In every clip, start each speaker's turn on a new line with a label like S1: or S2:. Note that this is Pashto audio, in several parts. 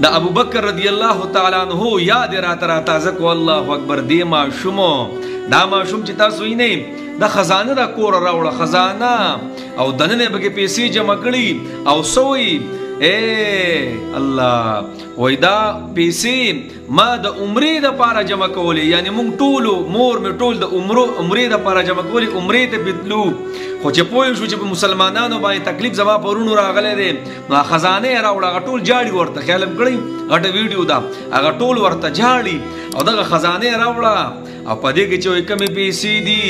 S1: دا ابو بکر رضی الله تعالی عنہ یاد را تازه کو الله اکبر دی ماشومو دا ماشوم چې تاسو یې نه دا خزانه دا کور راوړه خزانه او دنه به پیسې جمع کړي او سوی اے الله وای دا پیسې ما د عمرې د پاره جمع کولې یعنی مونږ ټول مور می ټول د عمرې د پاره جمع کولې عمرې ته بتلو خو چې پوه شو چې مسلمانانو باندې تکلیف زما پرونو راغلی دی نو خزانه راوړه ټول جاړي ورته خیالم کړی غټه ویډیو دا هغه ټول ورته جاړي او دغه خزانه راوړه او پدې کې چې کمې پیسې دي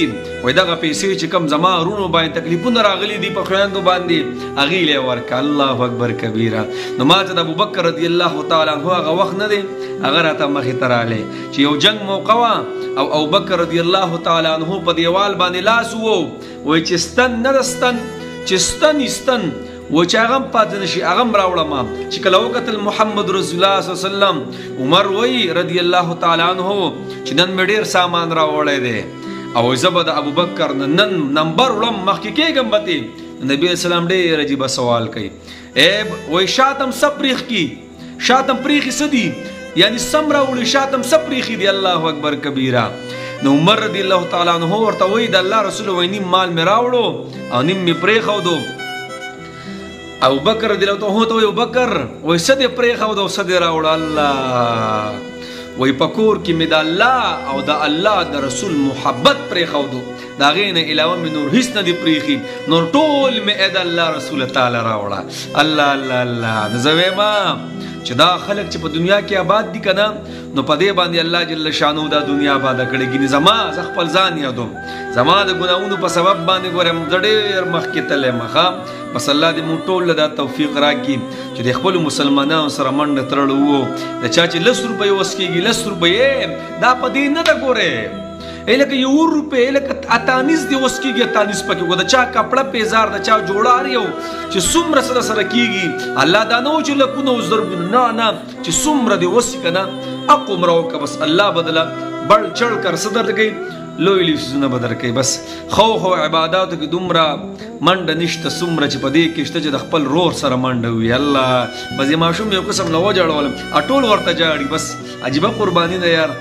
S1: وای دغه پیسې چې کم زما رونو باندې تکلیفونه راغلي دي په خویندو باندې هغې له ورکه الله اکبر کبیره نو ما ته د ابوبکر رضی الله تعالی عنه هغه وخت نه دی هغه راته مخې ته رالی چې یو جنګ موقع وه او ابوبکر رضی الله تعالی عنه په دیوال باندې لاس وو وای چې ستن نه ده ستن چې ستن و چې هغه هم پاتې نشي هغه هم راوړم چې کله وکتل محمد رسول الله صلی الله علیه وسلم عمر وی رضی الله تعالی عنه چې نن مې ډېر سامان راوړی دی او زه به د ابوبکر نن نمبر وړم مخکې کېږم به دې نبي اسلام ډېر عجیبه سوال کوي وای شاتم څه پریښ کي شاتم پریښي څه دي یعنی سم راوړي شاتم څه پریښي دي الله اکبر کبیره نو عمر رضی الله تعالی عنه ورته وایي د الله رسول وایي نیم مال مې راوړو او نیم مې پرېښودو ابوبکر رضی الله عنه ته وایي ابوبکر وایي څه دې پرېښودو او څه دې راوړه الله وایي په کور کې مې د الله او د الله د رسول محبت پرېښودو د هغې نه علاوه مې نور هېڅ نه دي پرېښي نور ټول مې د الله رسول تعالی راوړه الله الله الله نو زه وایم چې دا خلک چې په دنیا کې آباد دي که نه نو په دې باندې الله جل شانو دا دنیا آباده کړې ګینې زه خپل ځان یادوم زما د ګناهونو په سبب باندې ګورم زه ډېر مخکې تللی ښه بس الله دې موږ ټول له دا توفیق راکړي چې د خپلو مسلمانانو سره منډه تړلو وو د چا چې 10 روپۍ وس کېږي 10 روپۍ دا په دې نه ده ګورې لکه 1 روپۍ لکه 28 دی وس کېږي 28 پکې د چا کپړه پیزار د چا جوړار یو چې څومره سره سره کېږي الله دا نه و چې لکونه او زرګونه نه چې څومره دی وس که نه اقوم راوکه بس الله بدله بړ چړ کر څه درته کوي لوی لوی څیزونه به درکوي بس خو عباداتو کې دومره منډه نشته څومره چې په دې کې شته چې د خپل رور سره منډه وي الله بس یې ماشوم یو قسم نه وجړولم ټول ورته جاړي بس عجیبه قرباني ده یار